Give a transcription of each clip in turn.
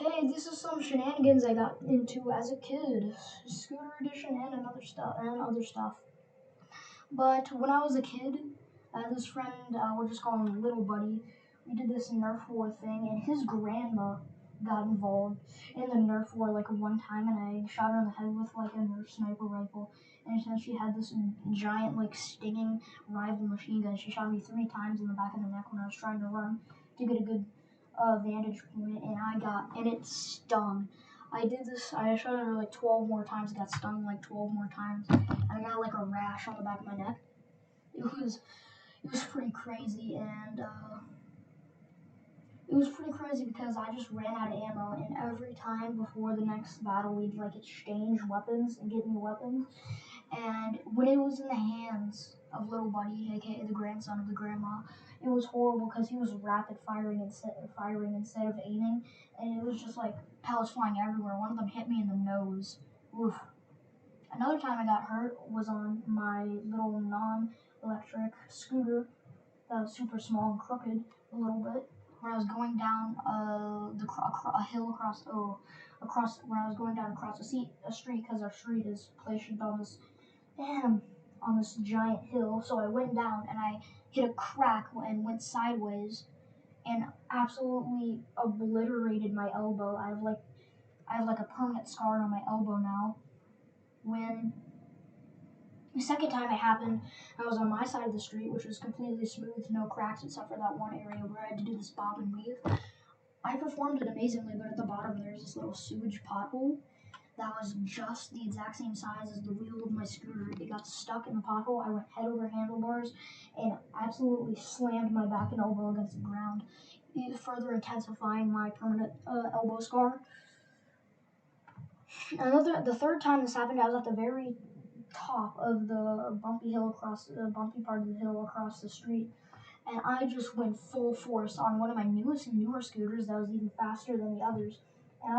Hey, this is some shenanigans I got into as a kid. Scooter edition and other stuff. But when I was a kid, this friend, we'll just call him Little Buddy, we did this Nerf war thing, and his grandma got involved in the Nerf war like one time, and I shot her in the head with like a Nerf sniper rifle. And since she had this giant like stinging rival machine gun, she shot me 3 times in the back of the neck when I was trying to run to get a good vantage point, and it stung. I did this, I shot her like 12 more times, got stung like 12 more times, and I got like a rash on the back of my neck. It was pretty crazy, and it was pretty crazy because I just ran out of ammo, and every time before the next battle, we'd like exchange weapons and get new weapons. And when it was in the hands of Little Buddy, aka the grandson of the grandma, it was horrible because he was rapid firing instead of aiming, and it was just like pellets flying everywhere. One of them hit me in the nose. Oof. Another time I got hurt was on my little non-electric scooter that was super small and crooked a little bit. When I was going down a hill across when I was going down across a street, because our street is placed on this giant hill. So I went down and I hit a crack and went sideways and absolutely obliterated my elbow. I have like a permanent scar on my elbow now. When the second time it happened, I was on my side of the street, which was completely smooth, no cracks except for that one area where I had to do this bob and weave. I performed it amazingly, but at the bottom there's this little sewage pothole that was just the exact same size as the wheel of my scooter. It got stuck in the pothole. I went head over handlebars and absolutely slammed my back and elbow against the ground, further intensifying my permanent elbow scar. The third time this happened, I was at the very top of the bumpy part of the hill across the street, and I just went full force on one of my newer scooters that was even faster than the others. And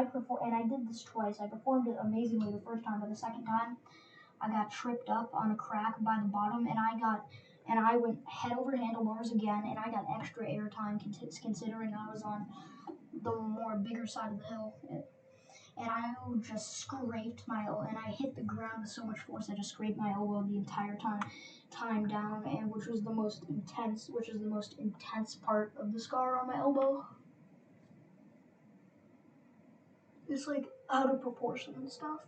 I did this twice. I performed it amazingly the first time, but the second time I got tripped up on a crack by the bottom, and I went head over handlebars again, and I got extra air time considering I was on the more bigger side of the hill. And I just scraped my elbow, and I hit the ground with so much force I just scraped my elbow the entire time down, and which is the most intense part of the scar on my elbow. It's like out of proportion and stuff.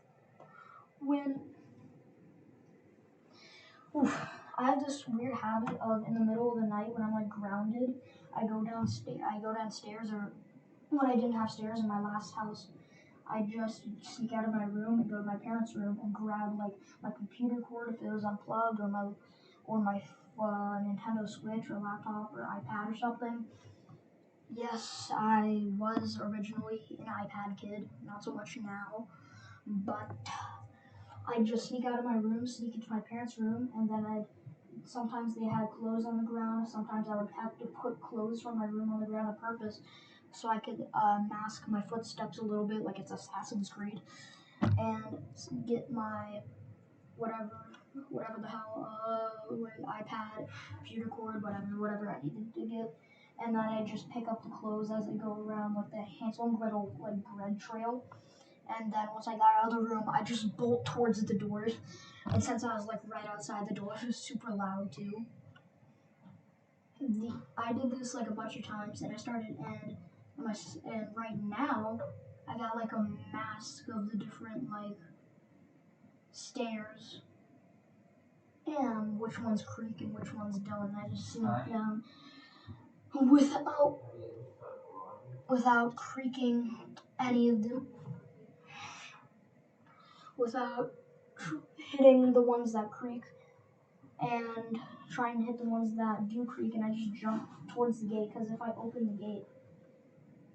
I have this weird habit of in the middle of the night when I'm like grounded, I go downstairs, or when I didn't have stairs in my last house, I just sneak out of my room and go to my parents' room and grab like my computer cord if it was unplugged, or my Nintendo Switch or laptop or iPad or something. Yes, I was originally an iPad kid, not so much now, but I just sneak out of my room, sneak into my parents' room, and then sometimes they had clothes on the ground. Sometimes I would have to put clothes from my room on the ground on purpose so I could mask my footsteps a little bit, like it's Assassin's Creed, and get my whatever the hell, iPad, computer cord, whatever I needed to get. And then I just pick up the clothes as I go around like the Hansel and Gretel like bread trail. And then once I got out of the room, I just bolt towards the doors. And since I was like right outside the door, it was super loud too. I did this like a bunch of times, and and right now I got like a mask of the different like stairs, and which ones creak and which ones don't. And I just sneak down without creaking any of them, without hitting the ones that creak, and trying to hit the ones that do creak, and I just jump towards the gate, because if I open the gate,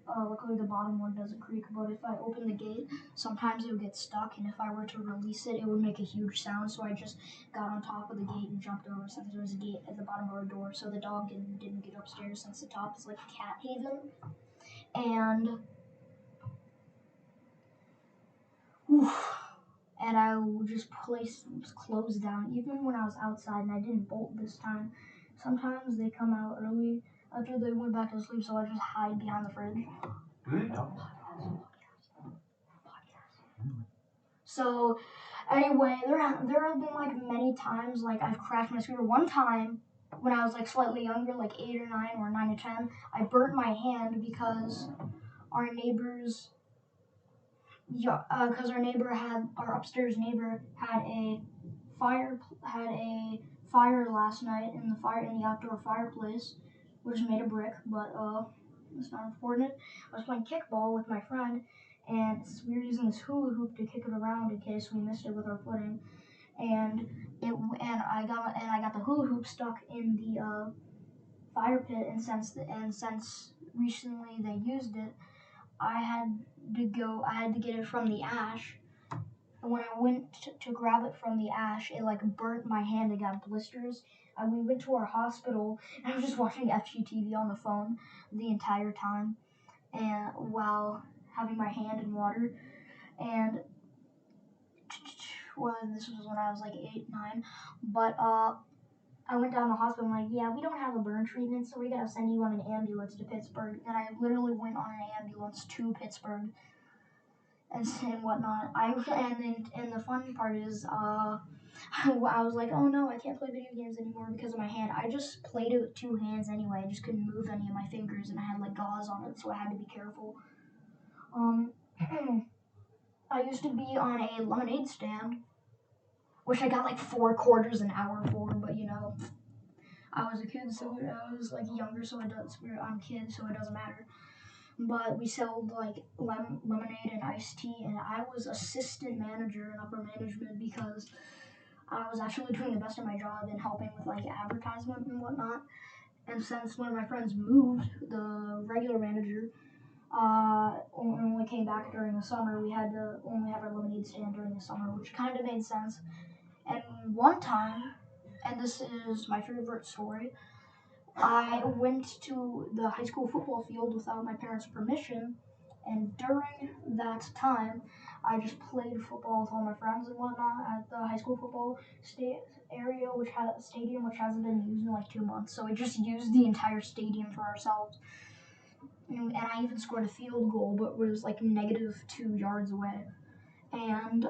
luckily the bottom one doesn't creak, but if I open the gate, sometimes it would get stuck, and if I were to release it, it would make a huge sound, so I just got on top of the gate and jumped over, since there was a gate at the bottom of our door, so the dog didn't get upstairs, since the top is like a cat haven. And I would just place clothes down, even when I was outside, and I didn't bolt this time. Sometimes they come out early after they went back to sleep, so I just hide behind the fridge. So anyway, there have been like many times like I've crashed my scooter. One time when I was like slightly younger, like 8 or 9 or 9 to 10, I burnt my hand because our neighbors, because our upstairs neighbor had a fire last night in the outdoor fireplace, which is made of brick, but it's not important. I was playing kickball with my friend, and we were using this hula hoop to kick it around in case we missed it with our footing, and I got the hula hoop stuck in the fire pit, and since recently they used it, I had to get it from the ash. And when I went to grab it from the ash, it like burnt my hand and got blisters. And we went to our hospital, and I was just watching FGTV on the phone the entire time, and while having my hand in water. And well, this was when I was like 8, 9, but I went down to the hospital. I'm like, yeah, we don't have a burn treatment, so we gotta send you on an ambulance to Pittsburgh. And I literally went on an ambulance to Pittsburgh and whatnot. And the fun part is, I was like, oh no, I can't play video games anymore because of my hand. I just played it with 2 hands anyway. I just couldn't move any of my fingers, and I had like gauze on it, so I had to be careful. I used to be on a lemonade stand, which I got like 4 quarters an hour for, but I was a kid, so I was like younger, so I'm a kid, so it doesn't matter. But we sold like lemonade and iced tea, and I was assistant manager and upper management because I was actually doing the best of my job and helping with like advertisement and whatnot. And since one of my friends moved, the regular manager only came back during the summer. We had to only have our lemonade stand during the summer, which kind of made sense. And one time, and this is my favorite story, I went to the high school football field without my parents' permission, and during that time, I just played football with all my friends and whatnot at the high school football stadium, which hasn't been used in like 2 months. So we just used the entire stadium for ourselves, and I even scored a field goal, but was like -2 yards away. And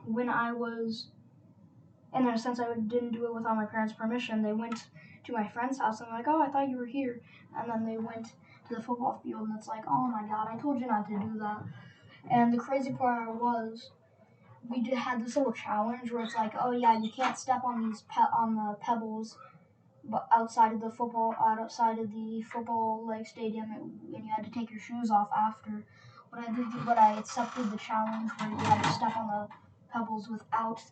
when I was, and then since I didn't do it without my parents' permission, they went to my friend's house and like, oh, I thought you were here. And then they went to the football field, and it's like, oh my god, I told you not to do that. And the crazy part was, we had this little challenge where it's like, oh yeah, you can't step on on the pebbles, but outside of the football like stadium, and you had to take your shoes off after. But I accepted the challenge where you had to step on the pebbles without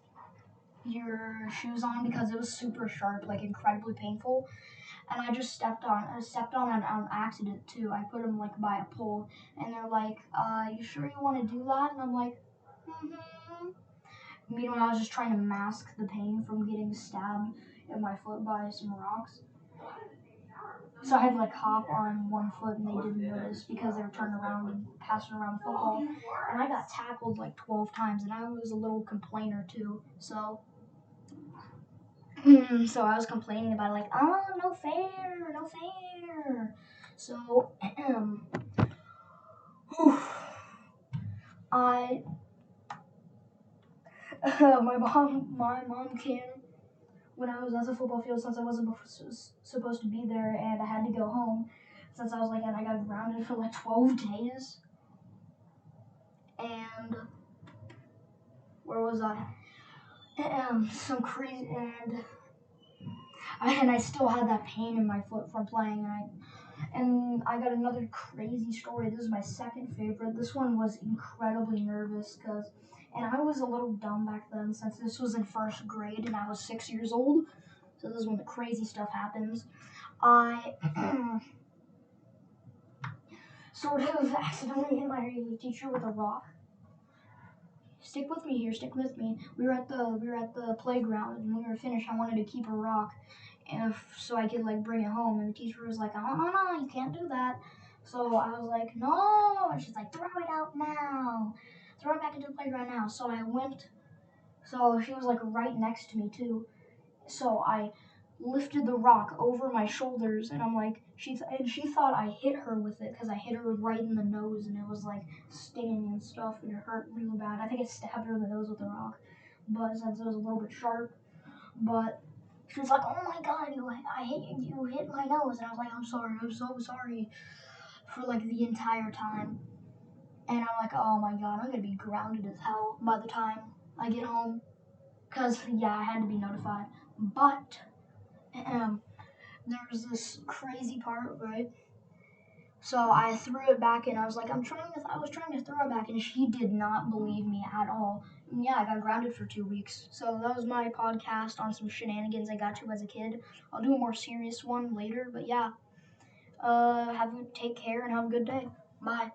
your shoes on because it was super sharp, like incredibly painful. And I just stepped on it on accident too. I put them like by a pole, and they're like, you sure you want to do that? And I'm like, mm-hmm. Meanwhile, I was just trying to mask the pain from getting stabbed in my foot by some rocks. So I had to like hop on one foot, and they didn't notice because they were turning around and passing around the football. And I got tackled like 12 times, and I was a little complainer too. So I was complaining about it, like, oh, no fair, no fair. So I my mom came when I was at the football field since I wasn't supposed to be there, and I had to go home since I was like, and I got grounded for like 12 days. And where was I? Some crazy, and I still had that pain in my foot from playing, and I got another crazy story. This is my second favorite. This one was incredibly nervous and I was a little dumb back then since this was in first grade and I was 6 years old. So this is when the crazy stuff happens. I sort of accidentally hit my teacher with a rock. Stick with me here. Stick with me. We were at the playground, and when we were finished, I wanted to keep a rock, so I could like bring it home. And the teacher was like, "Oh no, you can't do that." So I was like, "No," and she's like, "Throw it out now. Throw it back into the playground now." So I went. So she was like right next to me too. So I lifted the rock over my shoulders, and I'm like, she thought I hit her with it because I hit her right in the nose, and it was like stinging and stuff, and it hurt real bad. I think I stabbed her in the nose with the rock, but since it was a little bit sharp, but she was like, "Oh my God, you hit my nose," and I was like, "I'm sorry, I'm so sorry," for like the entire time. And I'm like, "Oh my God, I'm gonna be grounded as hell by the time I get home," because yeah, I had to be notified. But there's this crazy part, right? So I threw it back, and I was like, I was trying to throw it back, and she did not believe me at all. And yeah, I got grounded for 2 weeks. So that was my podcast on some shenanigans I got to as a kid. I'll do a more serious one later, but yeah. Take care and have a good day. Bye.